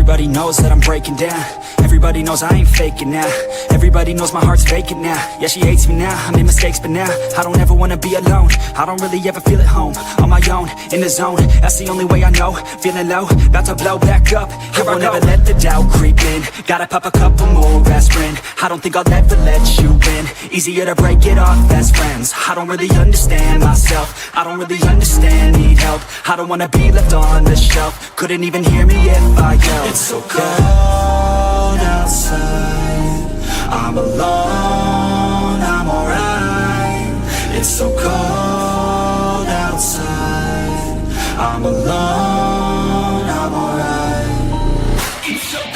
Everybody knows that I'm breaking down. Everybody knows I ain't faking now. Everybody knows my heart's vacant now. Yeah, she hates me now, I made mistakes but now I don't ever wanna be alone. I don't really ever feel at home. On my own, in the zone, that's the only way I know. Feeling low, about to blow back up. I won't ever let the doubt creep in. Gotta pop a couple more aspirin. I don't think I'll ever let you in. Easier to break it off best friends. I don't really understand myself. I don't really understand, need help. I don't wanna be left on the shelf. Couldn't even hear me if I yelled. It's so cold outside, I'm alone, I'm alright. It's so cold outside, I'm alone, I'm alright. It's so cold.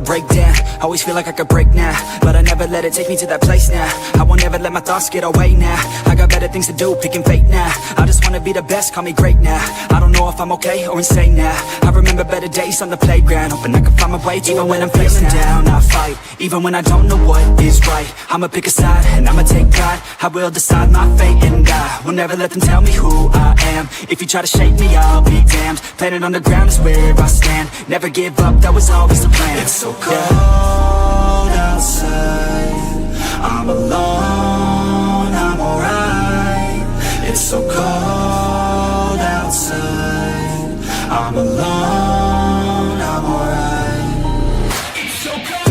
Break down, always feel like I could break now, but I never let it take me to that place now. I won't ever let my thoughts get away now. I got better things to do, picking fate now. I just wanna be the best, call me great now. I don't know if I'm okay or insane now. I remember better days on the playground, hoping I can find my way even when I'm feeling down. I fight, even when I don't know what is right. I'ma pick a side, and I'ma take pride. I will decide my fate and I will never let them tell me who I am. If you try to shake me, I'll be damned. Planet on the ground is where I stand. Never give up, that was always the plan. It's so cold outside, I'm alone, I'm alright. It's so cold outside, I'm alone, I'm alright. It's so cold.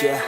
Yeah,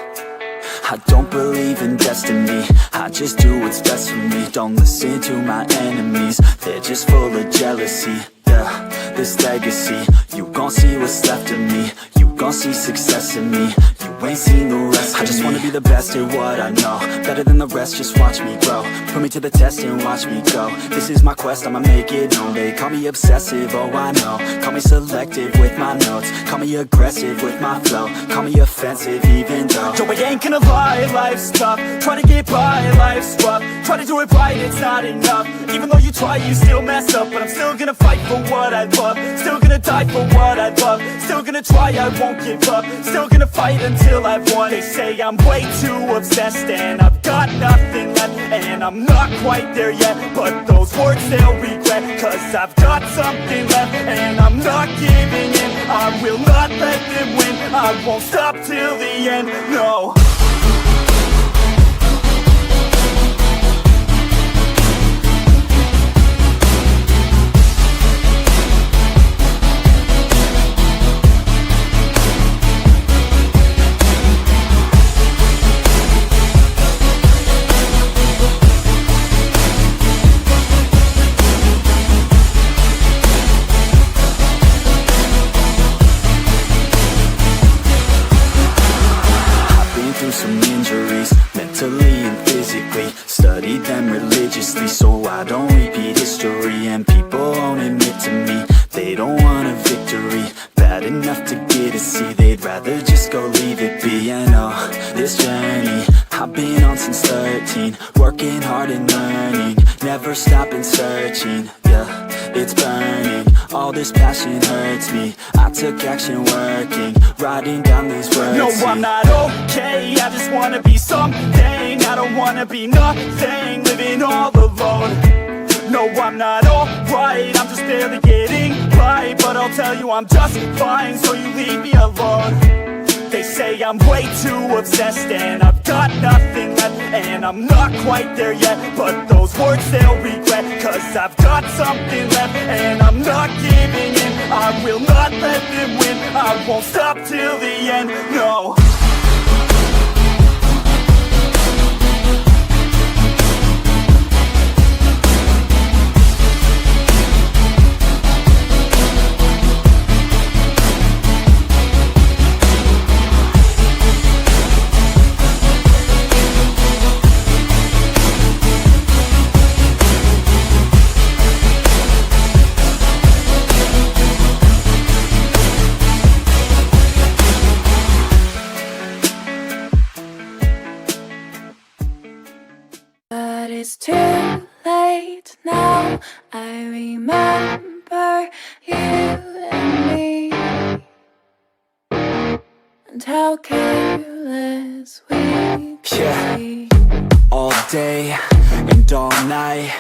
I don't believe in destiny. I just do what's best for me. Don't listen to my enemies, they're just full of jealousy. Yeah, this legacy, you gon' see what's left of me. You gon' see success in me. You ain't seen the rest of me. I just wanna be the best at what I know. Better than the rest, just watch me grow. Put me to the test and watch me go. This is my quest, I'ma make it known. They call me obsessive, oh I know. Call me selective with my notes. Call me aggressive with my flow. Call me offensive even though yo, I ain't gonna lie, life's tough. Try to get by, life's rough. Try to do it right, it's not enough. Even though you try, you still mess up. But I'm still gonna fight for what I love. Still gonna die for what I love. Still gonna try, I won't give up. Still gonna fight until I've won. They say I'm way too obsessed and I've got nothing left. And I'm not quite there yet, but those words they'll regret. Cause I've got something left and I'm not giving in. I will not let them win. I won't stop till the end, no. Some injuries, mentally and physically. Studied them religiously so I don't repeat history. And people won't admit to me they don't want a victory. Bad enough to get a C, they'd rather just go leave it be. And oh, this journey I've been on since 13. Working hard and learning, never stopping searching. Yeah, it's burning. All this passion hurts me. I took action working, writing down these words. No, I'm not okay, I just wanna be something. I don't wanna be nothing, living all alone. No, I'm not alright, I'm just barely getting by. But I'll tell you I'm just fine, so you leave me alone. They say I'm way too obsessed and I've got nothing left, and I'm not quite there yet, but those words they'll regret. Cause I've got something left and I'm not giving in. I will not let them win, I won't stop till the end, no. But it's too late now, I remember you and me, and how careless we could be. All day and all night,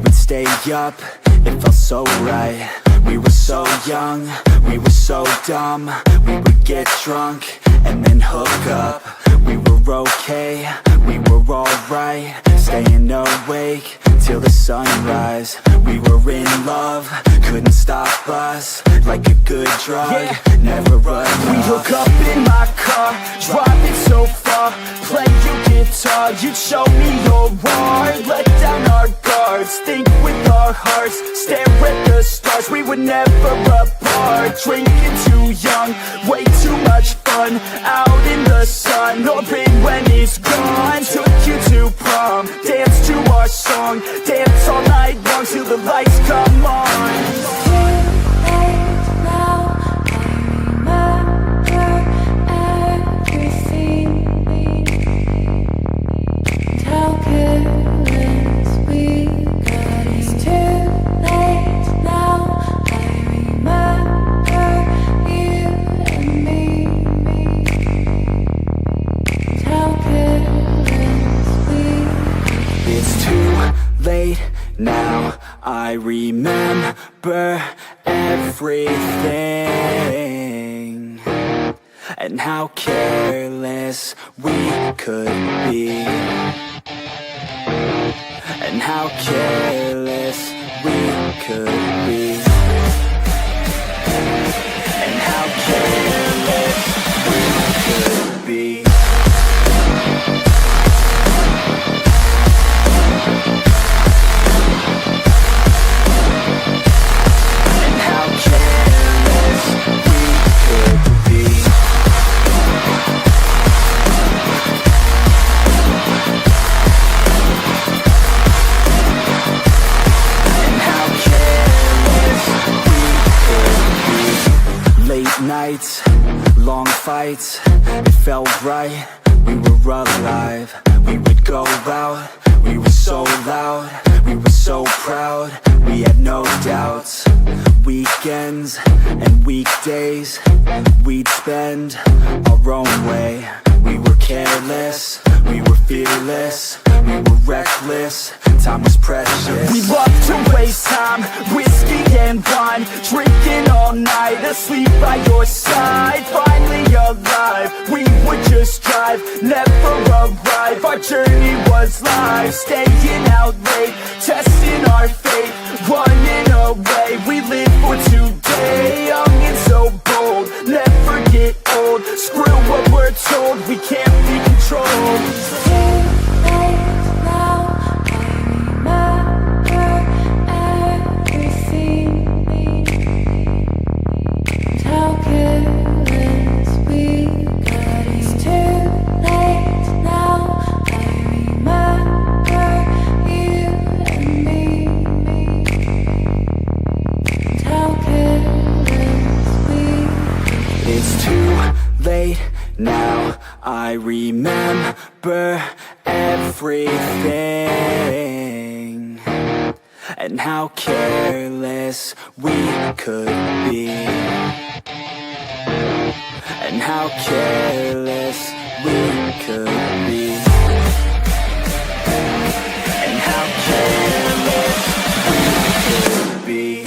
we'd stay up, it felt so right. We were so young, we were so dumb. We would get drunk and then hook up. We were okay, we were alright, staying awake till the sunrise. We were in love, couldn't stop us, like a good drug, never enough. We hook up in my car, driving so far, play your guitar, you'd show me your art. Let down our guards, think with our hearts, stare at the stars. We were never apart, drinking too young, way too much fun, out in the sun, orbit when it's gone. Took you to prom, dance to our song, dance all night long till the lights come on. Now I remember everything, and how careless we could be, and how careless we could be, and how careless we could be. Nights, long fights, it felt right, we were alive. We would go out, we were so loud, we were so proud, we had no doubts. Weekends and weekdays, we'd spend our own way. We were careless, we were fearless, we were reckless, time was precious. We loved to waste time, whiskey and wine, drinking all night, asleep by your side. Finally alive, we would just drive, never arrive. Our journey was live, staying out late, testing our fate, running away. We live for today, young and so bold, never get old. Screw what we're told, we can't be controlled. Now I remember everything, and how careless we could be, and how careless we could be, and how careless we could be.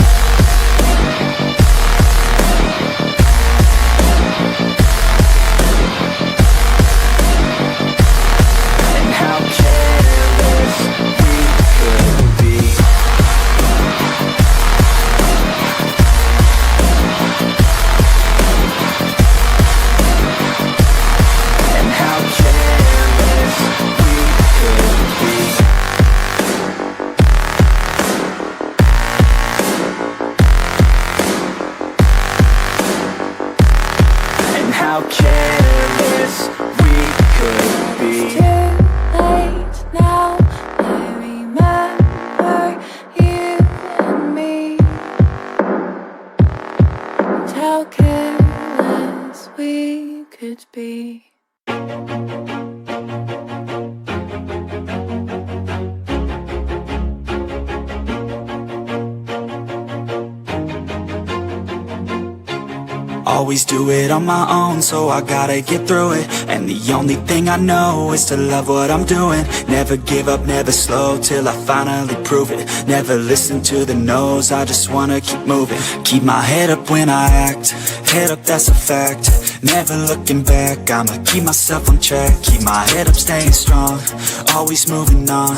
And how careless we could be. And how careless we could be. And how careless we could be. Too late now, I remember you and me, and how careless we could be. Always do it on my own, so I gotta get through it. And the only thing I know is to love what I'm doing. Never give up, never slow, till I finally prove it. Never listen to the no's, I just wanna keep moving. Keep my head up when I act, head up, that's a fact. Never looking back, I'ma keep myself on track. Keep my head up, staying strong, always moving on.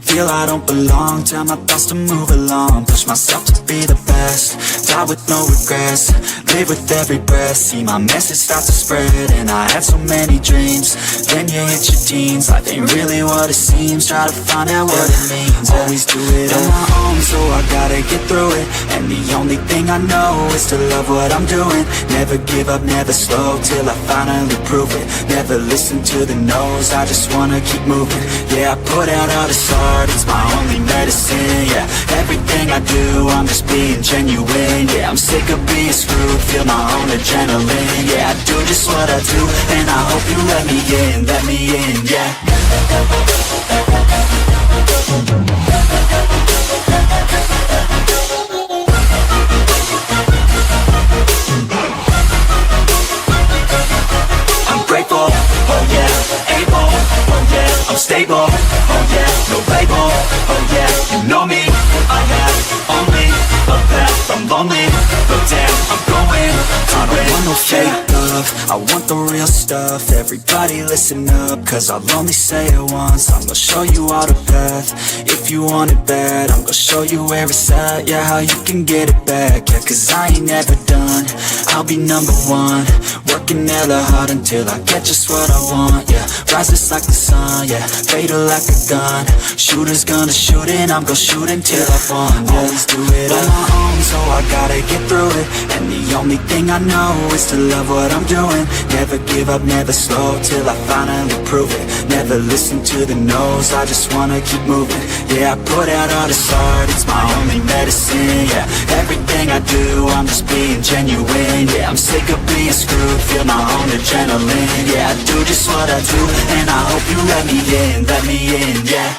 Feel I don't belong, tell my thoughts to move along. Push myself to be the best, die with no regrets. Live with every breath, see my message start to spread. And I had so many dreams, then you hit your teens. Life ain't really what it seems, try to find out what it means. Always do it on my own, so I gotta get through it. And the only thing I know is to love what I'm doing. Never give up, never slow, till I finally prove it. Never listen to the no's, I just wanna keep moving. Yeah, I put out all this art, it's my only medicine. Yeah, everything I do, I'm just being genuine. Yeah, I'm sick of being screwed, feel my own adrenaline. Yeah, I do just what I do, and I hope you let me in, yeah. I'm grateful, oh yeah, able, oh yeah, I'm stable, oh yeah, no label, oh yeah, you know me, I have only a path, I'm lonely, but damn, I'm going I don't want no fake love, I want the real stuff. Everybody listen up, cause I'll only say it once. I'm gonna show you all the path, if you want it bad. I'm gonna show you where it's at, yeah, how you can get it back. Yeah, cause I ain't never done, I'll be number one. Working hella hard until I get just what I want, yeah. Rises like the sun, yeah, fatal like a gun. Shooter's gonna shoot and I'm gonna shoot until I won, yeah. Always do it on my own, so I gotta get through it. And the only thing I know is to love what I'm doing. Never give up, never slow, till I finally prove it. Never listen to the no's, I just wanna keep moving. Yeah, I put out all this art, it's my only medicine. Yeah, everything I do, I'm just being genuine. Yeah, I'm sick of being screwed, feel my own adrenaline. Yeah, I do just what I do, and I hope you let me in, yeah.